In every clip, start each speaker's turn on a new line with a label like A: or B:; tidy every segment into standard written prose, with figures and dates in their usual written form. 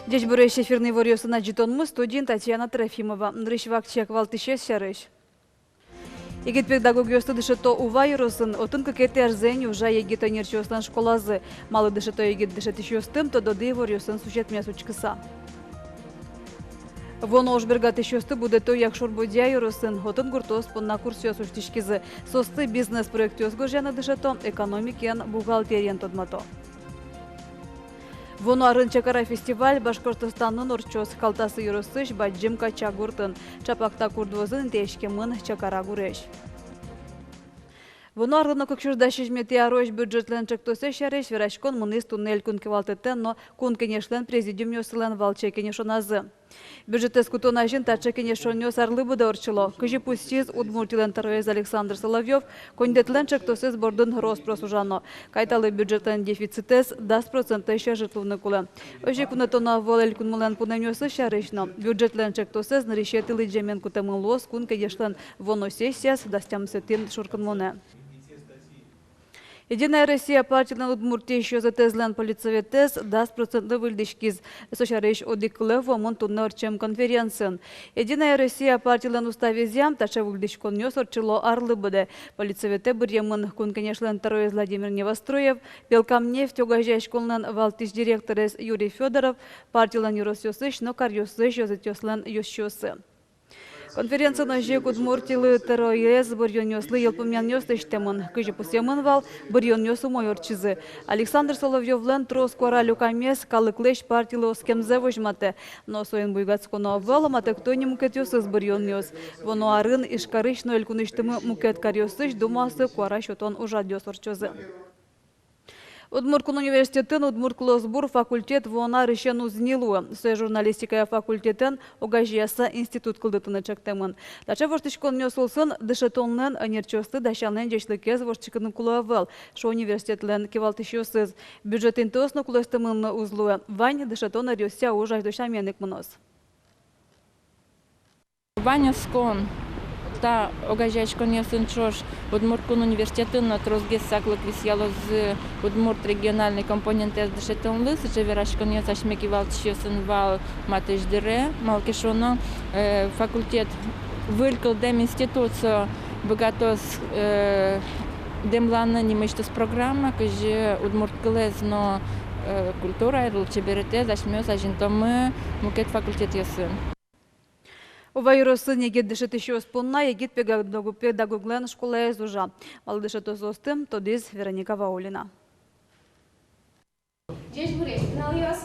A: Дечь бурыш эфирный варьёсы на житонмы студент Татьяна Трофимова. Нрыш вакчек валтышес шарыш. Егет педагогиосты дышето увайросын, отын кекети арзень уже егет анерчиостан школазы. Малы дышето егет дышетищостым, то доды варьёсын сучет мясучкыса. Воно ошбергат ищосты буде то якшор бодя юросын, отын гуртос понна курсиос уштишкизы. Состы бизнес-проект ёсгожяна дышето, экономикен бухгалтериен тодмато. Воно арын чакара фестиваль Башкортостанның орчос калтасы юрысыш баджим кача гуртын. Чапакта курдвозын тешкемын чакара гуреш. Воно аргыны көкшурда шижмети арош бюджетлен чектосе шареш верашкон мыныс туннель кункевалтетен, но кункенешлен президиум ёсылен валчекене шоназы. Бюджетес кутонажин тачекене шонёс арлыбы да орчыло. Кыжи пустиз удмуртилен тароез Александр Соловьев, кондетлен чектосез бордын роспросужано. Кайталы бюджетлен дефицитес 10% ще житловны кулы. Ожи кунетона волель кунмылен пунемёсы шарешно. Бюджетлен чектосез нарешетили джемен кутемын лос кункенешлен воно сессияс дастямсетин шурканмоне. Единая Россия партияның Удмуртия еще затезлен полицаветес 10% выльдишкиз. Сошареш одиклев вомон тунны орчем конференциян. Единая Россия партияның уставезям тача выльдишкон нёс орчило арлы буде. Полицавете бірьемын кун, конечно, Тароез Владимир Невостроев, Белкамнефть огажай школнан валтиш директорес Юрий Федоров, партияның юросёсыш, но карьёсыш ёзетёслен ёсчёсы. Конференция на жек Удмуртилы Тароез бұрьон ёслы елпымян ёстыштемын. Кыжы пусемын вал бұрьон ёсу мойорчизы. Александр Соловьевлен трос куара люкамес калыклеш партилы оскемзе вожматы. Но соен буйгацконо вал маты кто не мукет ёсыз бұрьон ёс. Воно арын ишкарыш но элькуныштымы мукет карьёсыш думасы куара шотон ужад ёсорчозы. Удмурткун университетын Удмуртклосбур факультет вона рышен узнилуы. Сой журналистикая факультетен огажияса институт кылдытыны чектемын. Тача воштышкон нёсылсын дышетоннен анерчосты дашанен жешлыкез воштышкының кулуавел. Шо университетлен кевалтышёсыз. Бюджетин тосно кулестымынны узлуы. Вань дышетон арёся ужаш душаменек мынос.
B: Ваня скон. Та огажачкон ясын чош Удмурткун университетын на трозге саклык висяло з Удмурт региональный компонент дышетон лыс, че верашкон яс ашмеки валтышёсын вал матыждыре, малкешоно факультет вылькал дем институцию богатос демланна немыштос программа, каже Удмурткылез, но культура, рулчеберете, зашмёс ажинтомы мукет факультет ясын.
A: Увайросы негет дышет еще спонна, егет педагоглен школа из ужа. Мал дышет озостым, тодиз Вероника Ваулина.
C: Честь буреш, пиналиос?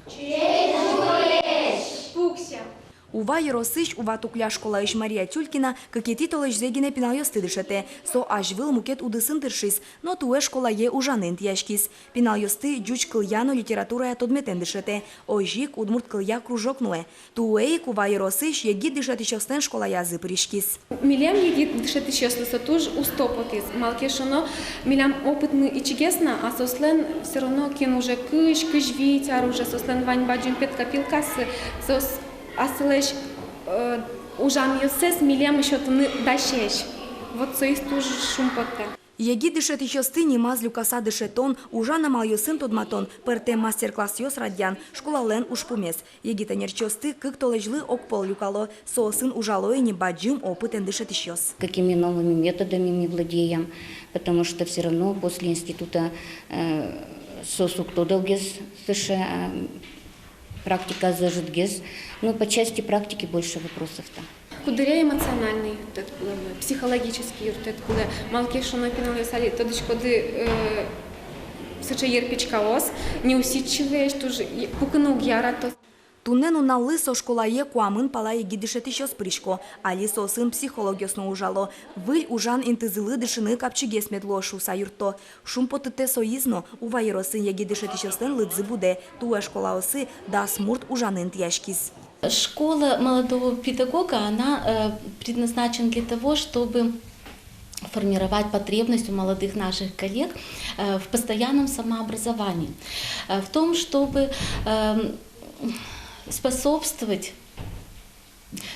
C: Честь буреш! Пукся!
D: Ува Еросыш, ува тукля школа иш Мария Тюлькина, какети толыш зегине пинальосты дышете. Со ажвил мукет удысын дыршис, но туэ школа е ужанын тияшкис. Пинальосты джуч кыльяно литература тодметен дышете. Ожик удмурт кылья кружок нуэ. Туэйк ува Еросыш егит дышет ищостен школа язы пришкис.
C: Милям егит дышет ищослыса туж устопотис. Малкешоно милям опытный и чигесна, а сослен все равно кин уже кыш витяр уже сослен вань баджин петка пилкасы. Сос асылеш ужам йосес милям еще тыны дашеш. Вот соис туж шумпотта.
D: Егит дышет ищосты немаз люкаса дышетон, ужана малйосын тодматон, перте мастер-класс йос радьян, школален ушпумес. Егит анерчосты кык толежлы окпол люкало, сосын ужалой не баджим опытен дышет ищос.
E: Какими новыми методами мы владеем, потому что все равно после института сосук тодалгес сыше практика зажитгес, но по части практики больше вопросов-то.
C: Кудыря эмоциональный, психологический юртет, куда малкешоно пиналиосали, тодыч коды сыча ерпичкаос, неусидчиваешь, тоже пукануг ярато.
D: Тунену на лысо школа е куамын пала егит дышет ищос пришко, али сосын психологиосно ужало. Выль ужан интызылы дышыны капчигес медлошу саюрто. Шумпотыте соизно, ува еросын егит дышет ищостен лыдзы буде, туэ школа осы да смурт ужанын тияшкис.
F: Школа молодого педагога, она предназначена для того, чтобы формировать потребность у молодых наших коллег в постоянном самообразовании, в том, чтобы способствовать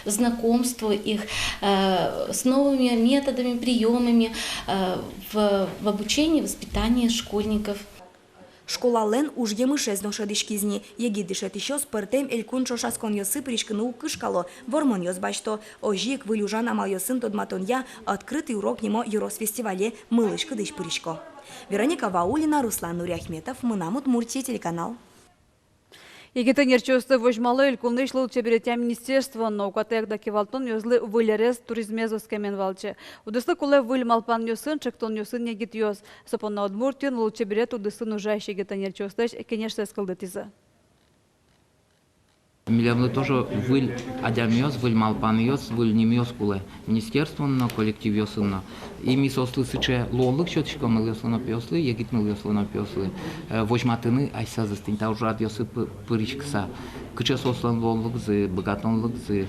F: знакомству их с новыми методами, приемами в обучении, воспитании школьников.
D: Школа лен уж емыше зношедышкизни. Еги дышет еще спертем элькун шошаскон йосы пришкину кышкало. Вормон йос бачто. Ожик вылюжан амал йосын тодматонья открытый урок немо Юрос-фестивале «Мылышка дыш пыришко». Вероника Ваулина, Руслан Нуряхметов, Мынам Удмуртия, телеканал.
A: Егетенер чёсты вожмалы илкулны шлыл чеберетя министерство, но укатек да кивалтон ёзлы вылерез туризмезос кемен валче. Удыслы куле выль малпан ёсын, чектон ёсын егет ёз. Сопон на Удмуртин лул чеберет удысын ужащий егетенер чёстыш, конечно, скалдытиза.
G: Милявны тоже выль адямиос, выль малпаниос, выль немиос куле. Министерство на коллектив ёсынна. И ми сослы сыче лолык чётышко мылёслына пёслы, егит мылёслына пёслы. Вожматыны айса застынь, та уже адьёсы пыричкса. Кыче сослан лолык зы, богатонлык зы,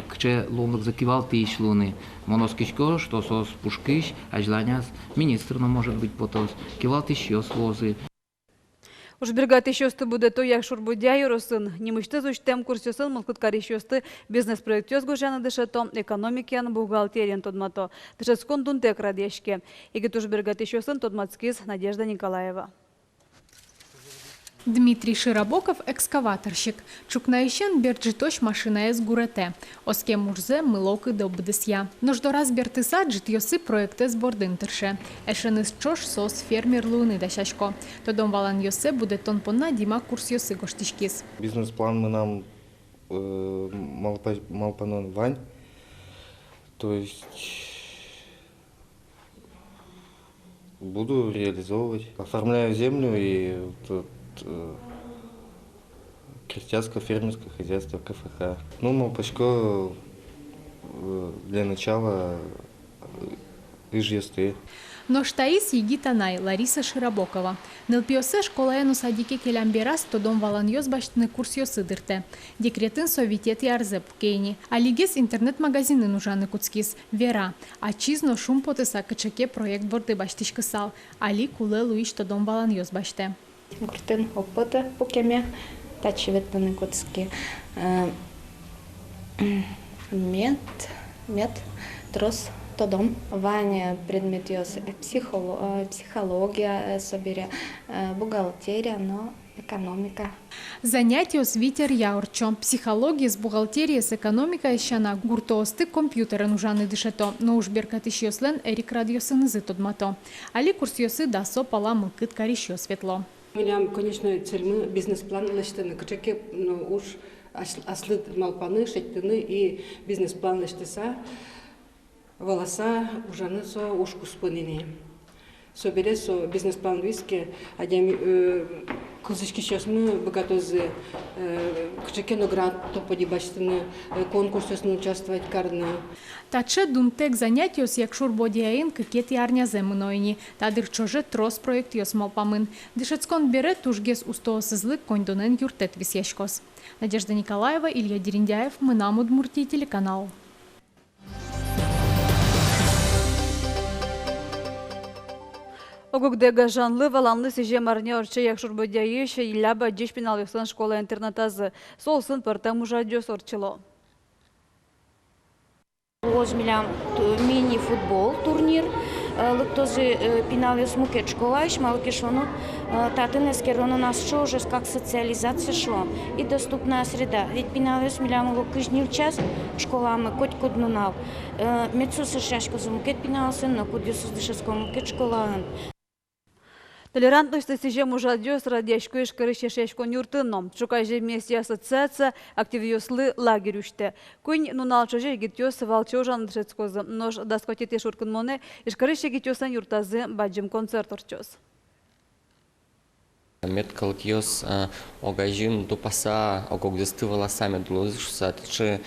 G: кыче лолык зы кивалты ишлуны. Моноскичко, что сос пушкищ, ажланяс, министр, может быть, потос, кивалты ищё слозы.
A: Уж бергат ещёсты буде то, як шурбудя юросын. Немышты зучтем курсёсын мылкыткар ещёсты бизнес-проект ёзгожаны дышето, экономикиян бухгалтериян тодмато. Дышескон дунтек радешке. Егет уж бергат ещёсын тодмацкиз Надежда Николаева.
H: Дмитрий Широбоков – экскаваторщик. Чукнаищен берджитош машина из гурете. Оске мурзе мылоки до бдесья. Нождораз бертысаджит йосы проекте с бординтерше. Эшенис чош сос фермер луны дащашко. Тодом валан йосе буде тон понна дима курс йосы гоштишкис.
I: Бизнес-план мы нам малпанон вань. То есть буду реализовывать. Оформляю землю и крестьянско-фермерское хозяйство КФХ. Ну, Малпачко для начала ижьесты.
H: Но штаис егитанай Лариса Широбокова. Нелпиосе школа ену садике келямберас тодом валан йос баштыны курс йосыдырте. Декретін совитет ярзеп кейни. Алигес интернет-магазины нужаны куцкис. Вера. Ачизно шум потыса кычеке проект борды баштишкысал. Али куле луиш тодом валан йос баште.
J: Куртын опыты покеме тачеветаны котски мед трос тодом. Ваня предмет ёс психология собере, бухгалтерия, но экономика.
H: Занятие с Витер Яурчо. Психология с бухгалтерией с экономикой еще на гуртоосты компьютера нужаны дышето. Но уж беркат еще слен Эрик радиосын изы тодмато. Али курс йосы дасо пала мылкыт карищё светло.
K: Милям, конечно, цельмы бизнес-план лаштыны. Кычаке уж аслыт малпаны, шеттыны и бизнес-план лаштыса, волоса ужаны со уж куспыныне. Собере со бизнес-план виске, адями кызычки часмы богатозы, кычаке наград топоди баштыны, конкурсысын участвовать карны.
H: Таче дунтек занятиос як шурбодияин кыкет ярнязе мынойни. Тадыр чоже трос проект йос малпамын. Дышецкон бере тужгес устоосызлык кондонен юртет висяшкос. Надежда Николаева, Илья Дериндяев, Мынам Удмуртия, телеканал.
A: Огугдега жанлы валанлы сеже марне орче як шурбодяйыше иляба деш пенал йосын школа интернатазы. Солсын пыртам ужадёс орчело.
L: Возьмем мини-футбол турнир, тоже пинали смукет школа, и шмалки шону, татыны скерону нас что уже как социализация шло и доступная среда. Ведь пинали смелям его каждый час школа мы хоть куда нав. Мецу сошашку замукет пинали сын, но куда сушашку мукет школа.
A: Толерантность сеже мужадёс радяшко ишкарыше шешко нюртыном. Шукайже вместе ассоциация активиослы лагерь уште. Кунь нуналчаже гитёс валчожан дшецкозы. Нож даскотите шуркын моне ишкарыше гитёсан юртазы баджим концерт орчос.
M: Меткалкиос огажин тупаса огогдесты волосами дулозышса тычы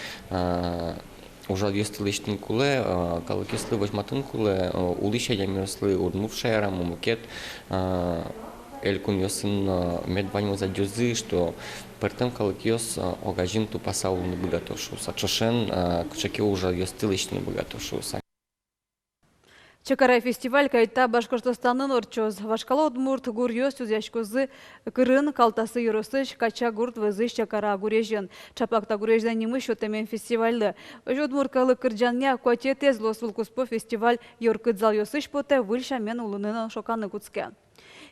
M: уже отъестылыштын куле, калыкеслы возьматын куле, улыша ямёслы урнувшая раму мукет, элькун ёсын медваню задёзы, что пертем калыкеос огажин тупаса улны богатошуса. Чошен кучаке уже отъестылыштын богатошуса.
A: Чекарай фестиваль кайта Башкортостанын орчоз. Вашкала Удмурт гурьёс юзяшкозы кырын калтасы юросыш кача гурт вызыш чакара гурежен. Чапакта гуреждан немыш отемен фестивальды. Удмурткалы кырджання коте тезлос вулкуспо фестиваль йоркыдзал ёсыш поте выльша мен улынын шоканы куцке.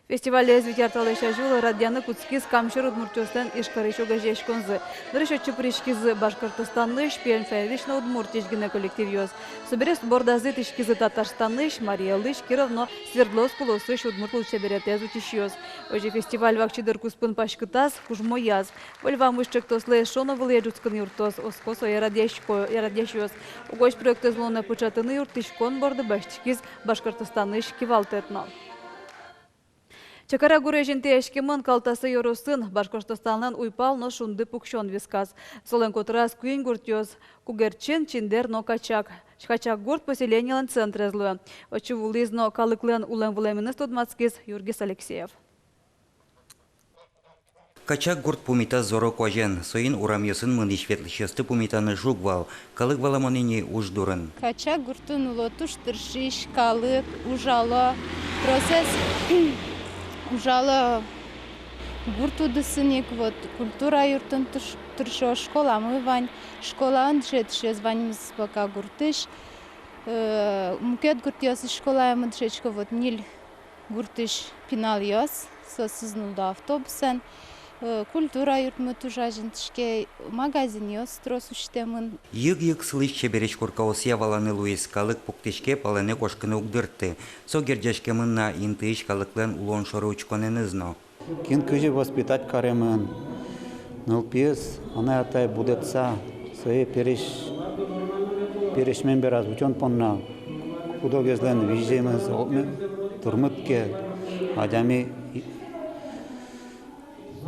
A: Фестивале звитярталыша жыл радияны куцкиз камшыр удмуртёстан ишкарыш огажеш конзы. Дырышотчы пришкиз Башкортостанныш, Пермфердишна удмуртиш гіне коллектив ёз. Соберес бордазы тишкизы Татарстанныш, Мариялыш, Кировно, Свердловск улысыш удмуртул чеберетез учиш. Ожи фестиваль вакчидыр куспын пашкытаз, кужмо яз. Вольва мышчык тослы шоно выле жуцкын юртоз, оскосо ярадяш ёз. Угош проекты злоны пычатыны юртишкон борды башчикиз Башкортостанныш кивалтетно. Чакара гурежинте эшкемын калтасы йоросын Башкортостаннан уйпал но шунды пукшон висказ. Солен котрас куин гуртёз, кугерчен чиндер но качак. Качак гурт поселениялан центрезлы. Очевулизно калыклен улен вулеминес тодмацкиз Юргис Алексеев.
N: Качак гурт пумита зоро кожен, соин урам йосын мынишветлышесты пумитаны жугвал, калык валамонини уждурын.
O: Качак гуртун улотуш тыршиш, калык, ужало, процесс ужало гурту дысыник, вот культура юртын тыршо, школа мы вань, школа андшетше званимыз пока гуртыш, мукет гуртёс школа мандшечко, вот нил гуртыш пинал йос, сосызнулда автобусан, культура юртмы тужажынтышке магазин йос тросуштемын.
N: Йыг-йыг сылыш чебереш куркаосия валаны Луис калык пуктешке палане кошкыны угдырты. Со герджашке мынна интыш калыклен улон шоры учконенызно.
P: Кин күжі воспитать каремын, нылпиыз, ана атай будетса, сые перешмен бераз учон понна, кудогезлен вижемыз, турмытке, адями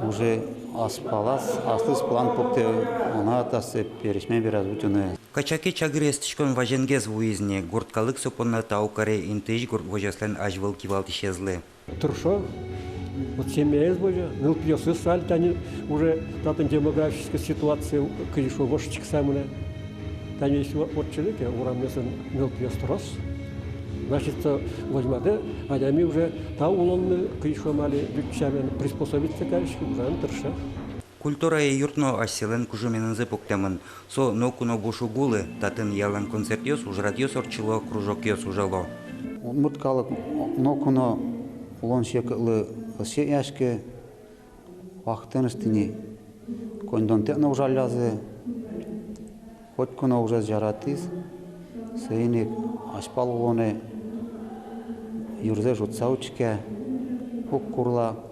P: уже аспалас, аслыс план пукте, ана атасы перешмен бераз учоны.
N: Качаке чагырестишкон важенгез вуизне, гурт калык сопонна таукаре интыш гурт вожаслен ажвыл кивалтишезлы.
Q: Туршо. Вот семья избожа, нылпьёсы саль, они уже татан демографическая ситуация, конечно, вошечек самое. Там есть вот человек, урамнесан нылпьёс трос. Значит, возьмade, а они уже та улонны, конечно, мали бюджетами приспособиться, конечно, уже антырша.
N: Культура и юртно аселен кужуменынзы пуктемын. Со нокуно бушугулы, татын ялан концертьёс, уж радиос орчило, кружокёс ужало.
P: Муткалык нокуно улон шекылы все яшке вахтенстини кондонтена ужалязы хоть куна уже жаратис сейник ашпал улоне юрзе жутсаучке хуккурла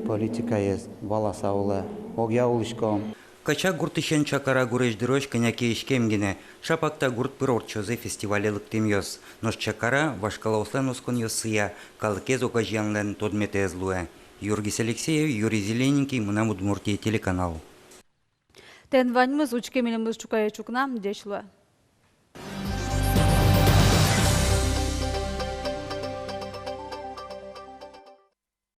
P: политика ез баласаулы огяулышко.
N: Качак гуртышен чакара гуреш дырож коняке ишкемгене, шапакта гурт пырорчозе фестивале лыктемьёс. Нож чакара вашкалауслен оскон йосыя, калыкез окажьянлен тодметезлуэ. Юргис Алексеев, Юрий Зелененький, Мынам Удмуртия телеканал.
A: Тен ваньмыз учке милимыз чукая чукна, дечлуэ.